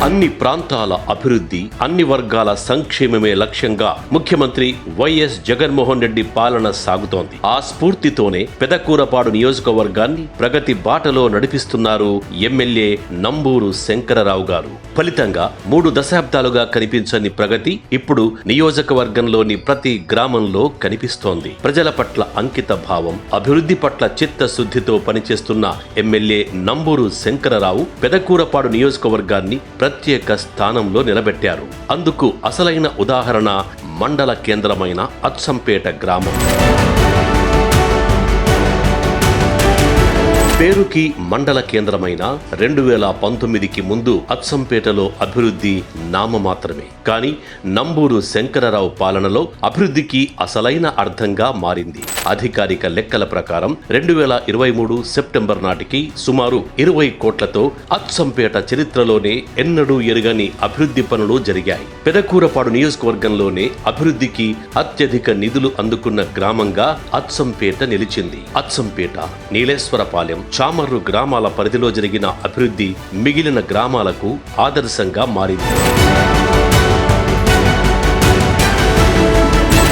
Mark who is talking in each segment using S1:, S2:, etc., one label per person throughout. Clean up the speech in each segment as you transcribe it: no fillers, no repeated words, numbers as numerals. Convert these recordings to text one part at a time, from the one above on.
S1: అన్ని ప్రాంతాల అభివృద్ధి, అన్ని వర్గాల సంక్షేమమే లక్ష్యంగా ముఖ్యమంత్రి వైఎస్ జగన్మోహన్ రెడ్డి పాలన సాగుతోంది. ఆ స్ఫూర్తితోనే పెదకూరపాడు నియోజకవర్గాన్ని ప్రగతి బాటలో నడిపిస్తున్నారు ఎమ్మెల్యే నంబూరు శంకరరావు గారు. ఫలితంగా 3 దశాబ్దాలుగా కనిపించని ప్రగతి ఇప్పుడు నియోజకవర్గంలోని ప్రతి గ్రామంలో కనిపిస్తోంది. ప్రజల పట్ల అంకిత భావం, అభివృద్ధి పట్ల చిత్తశుద్ధితో పనిచేస్తున్న ఎమ్మెల్యే నంబూరు శంకరరావు పెదకూరపాడు నియోజకవర్గాన్ని ప్రత్యేక స్థానంలో నిలబెట్టారు. అందుకు అసలైన ఉదాహరణ మండల కేంద్రమైన అచ్చంపేట గ్రామం. పేరుకి మండల కేంద్రమైన 2019కి ముందు అచ్చంపేటలో అభివృద్ధి నామమాత్రమే. కానీ నంబూరు శంకరరావు పాలనలో అభివృద్ధికి అసలైన అర్థంగా మారింది. అధికారిక లెక్కల ప్రకారం 2023 సెప్టెంబర్ నాటికి సుమారు 20 కోట్లతో అచ్చంపేట చరిత్రలోనే ఎన్నడూ ఎరుగని అభివృద్ధి పనులు జరిగాయి. పెదకూరపాడు నియోజకవర్గంలోనే అభివృద్ధికి అత్యధిక నిధులు అందుకున్న గ్రామంగా అచ్చంపేట నిలిచింది. అచ్చంపేట, నీలేశ్వరపాలెం, చామర్రు గ్రామాల పరిధిలో జరిగిన అభివృద్ధి మిగిలిన గ్రామాలకు ఆదర్శంగా మారింది.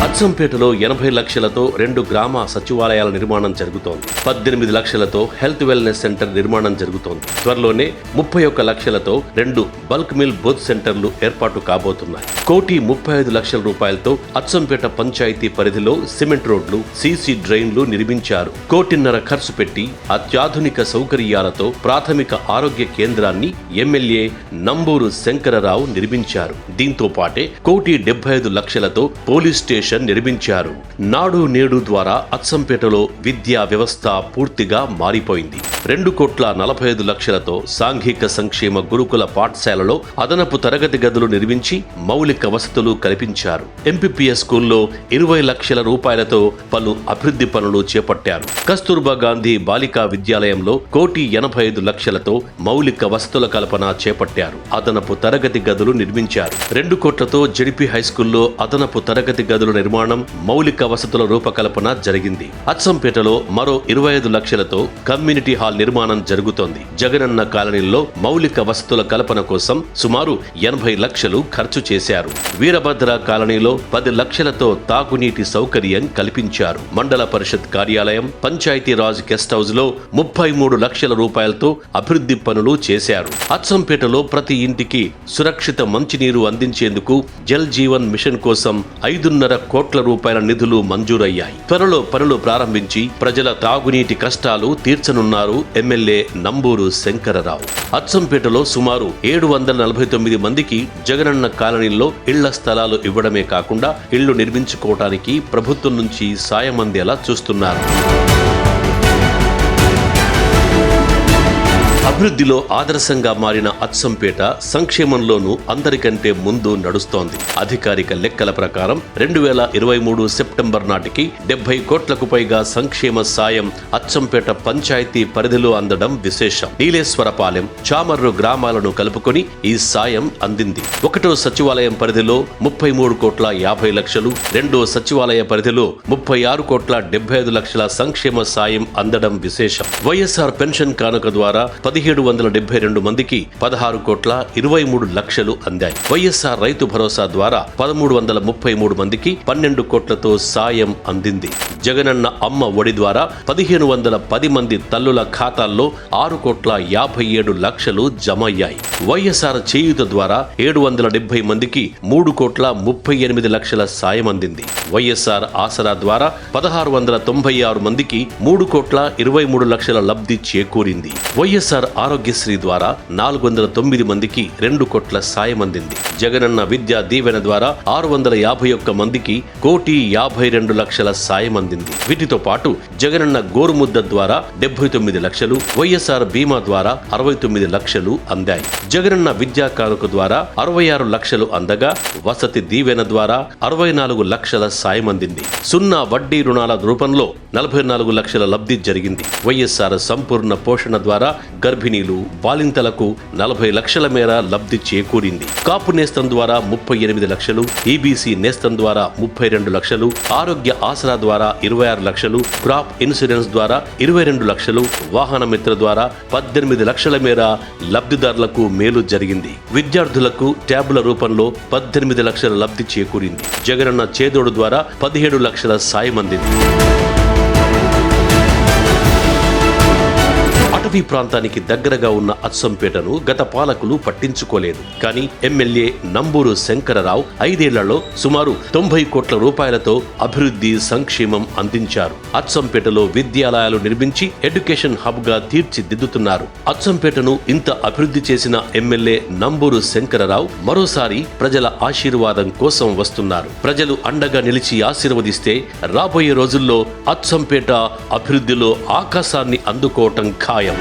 S1: అచ్చంపేటలో 80 లక్షలతో 2 గ్రామ సచివాలయాల నిర్మాణం జరుగుతోంది. 18 లక్షలతో హెల్త్ వెల్నెస్ సెంటర్ నిర్మాణం జరుగుతోంది. త్వరలోనే 31 లక్షలతో 2 బల్క్ మిల్ బూత్ సెంటర్లు ఏర్పాటు కాబోతున్నాయి. 1,35 లక్షల రూపాయలతో అచ్చంపేట పంచాయతీ పరిధిలో సిమెంట్ రోడ్లు, సీసీ డ్రైన్లు నిర్మించారు. 1,5 కోట్లు ఖర్చు పెట్టి అత్యాధునిక సౌకర్యాలతో ప్రాథమిక ఆరోగ్య కేంద్రాన్ని ఎమ్మెల్యే నంబూరు శంకరరావు నిర్మించారు. దీంతో పాటే 1,75 లక్షలతో పోలీస్ స్టేషన్ నిర్మించారు. నాడు నేడు ద్వారా అచ్చంపేటలో విద్యా వ్యవస్థ పూర్తిగా మారిపోయింది. 2,45 లక్షలతో సాంఘిక సంక్షేమ గురుకుల పాఠశాలలో అదనపు తరగతి గదులు నిర్మించి మౌలిక వసతులు కల్పించారు. ఎంపీపీఎస్ స్కూల్లో 20 లక్షల రూపాయలతో పలు అభివృద్ధి పనులు చేపట్టారు. కస్తూర్బా గాంధీ బాలికా విద్యాలయంలో 1,85 లక్షలతో మౌలిక వసతుల కల్పన చేపట్టారు. అదనపు తరగతి గదులు నిర్మించారు. 2 కోట్లతో జెడ్పీ హైస్కూల్లో అదనపు తరగతి గదుల నిర్మాణం, మౌలిక వసతుల రూపకల్పన జరిగింది. అచ్చంపేటలో మరో 25 లక్షలతో కమ్యూనిటీ హాల్ నిర్మాణం జరుగుతోంది. జగనన్న కాలనీలో మౌలిక వసతుల కల్పన కోసం సుమారు 80 లక్షలు ఖర్చు చేశారు. వీరభద్ర కాలనీలో 10 లక్షలతో తాగునీటి సౌకర్యం కల్పించారు. మండల పరిషత్ కార్యాలయం, పంచాయతీరాజ్ గెస్ట్ హౌస్ లో 33 లక్షల రూపాయలతో అభివృద్ధి పనులు చేశారు. అచ్చంపేటలో ప్రతి ఇంటికి సురక్షిత మంచినీరు అందించేందుకు జల్ జీవన్ మిషన్ కోసం 5.5 కోట్ల రూపాయల నిధులు మంజూరయ్యాయి. త్వరలో పనులు ప్రారంభించి ప్రజల తాగునీటి కష్టాలు తీర్చనున్నారు ఎమ్మెల్యే నంబూరు శంకరరావు. అచ్చంపేటలో సుమారు 749 మందికి జగనన్న కాలనీల్లో ఇళ్ల స్థలాలు ఇవ్వడమే కాకుండా ఇళ్లు నిర్మించుకోవడానికి ప్రభుత్వం నుంచి సాయం అందేలా చూస్తున్నారు. అభివృద్ధిలో ఆదర్శంగా మారిన అచ్చంపేట సంక్షేమంలోనూ అందరికంటే ముందు నడుస్తోంది. అధికారిక లెక్కల ప్రకారం 2023 సెప్టెంబర్ నాటికి 70 కోట్లకు పైగా సంక్షేమ సాయం అచ్చంపేట పంచాయతీ పరిధిలో అందడం విశేషం. నీలేశ్వరపాలెం, చామర్రు గ్రామాలను కలుపుకొని ఈ సాయం అందింది. 1వ సచివాలయం పరిధిలో 33 కోట్ల 50 లక్షలు, 2వ సచివాలయ పరిధిలో 36 కోట్ల 75 లక్షల సంక్షేమ సాయం అందడం విశేషం. వైఎస్ఆర్ పెన్షన్ కానుక ద్వారా 1772 మందికి 16 కోట్ల 23 లక్షలు అందాయి. వైఎస్ఆర్ రైతు భరోసా ద్వారా 1333 మందికి 12 కోట్లతో సాయం అందింది. జగనన్న అమ్మ ఒడి ద్వారా 1510 మంది తల్లుల ఖాతాల్లో 6 కోట్ల 57 లక్షలు జమ అయ్యాయి. వైఎస్ఆర్ చేయూత ద్వారా 770 మందికి 3 కోట్ల 38 లక్షల సాయం అందింది. వైఎస్ఆర్ ఆసరా ద్వారా 1696 మందికి 3 కోట్ల 23 లక్షల లబ్ధి చేకూరింది. వైఎస్ఆర్ ఆరోగ్యశ్రీ ద్వారా 409 మందికి 2 కోట్ల సాయం అందింది. జగనన్న విద్యా దీవెన ద్వారా 651 మందికి 1,52 లక్షల సాయం అందింది. వీటితో పాటు జగనన్న గోరుముద్ద ద్వారా 79 లక్షలు, వైఎస్ఆర్ బీమా ద్వారా 69 లక్షలు అందాయి. జగనన్న విద్యా కానుక ద్వారా 66 లక్షలు అందగా వసతి దీవెన ద్వారా 64 లక్షల సాయం అందింది. 0 వడ్డీ రుణాల రూపంలో 44 లక్షల లబ్ధి జరిగింది. వైఎస్ఆర్ సంపూర్ణ పోషణ ద్వారా గర్భిణీలు, బాలింతలకు 40 లక్షల మేర లబ్ధి చేకూరింది. కాపు నేస్తం ద్వారా 38 లక్షలు, ఈబీసీ నేస్తం ద్వారా 32 లక్షలు, ఆరోగ్య ఆసరా ద్వారా 26 లక్షలు, క్రాప్ ఇన్సూరెన్స్ ద్వారా 22 లక్షలు, వాహన మిత్ర ద్వారా 18 లక్షల మేర లబ్ధిదారులకు మేలు జరిగింది. విద్యార్థులకు ట్యాబుల రూపంలో 18 లక్షల లబ్ధి చేకూరింది. జగనన్న చేదోడు ద్వారా 17 లక్షల సాయం అందింది. అటవీ ప్రాంతానికి దగ్గరగా ఉన్న అచ్చంపేటను గత పాలకులు పట్టించుకోలేదు. కానీ ఎమ్మెల్యే నంబూరు శంకరరావు 5 ఏళ్లలో సుమారు 90 కోట్ల రూపాయలతో అభివృద్ధి, సంక్షేమం అందించారు. అచ్చంపేటలో విద్యాలయాలు నిర్మించి ఎడ్యుకేషన్ హబ్ గా తీర్చిదిద్దుతున్నారు. అచ్చంపేటను ఇంత అభివృద్ధి చేసిన ఎమ్మెల్యే నంబూరు శంకరరావు మరోసారి ప్రజల ఆశీర్వాదం కోసం వస్తున్నారు. ప్రజలు అండగా నిలిచి ఆశీర్వదిస్తే రాబోయే రోజుల్లో అచ్చంపేట అభివృద్ధిలో ఆకాశాన్ని అందుకోవటం ఖాయం.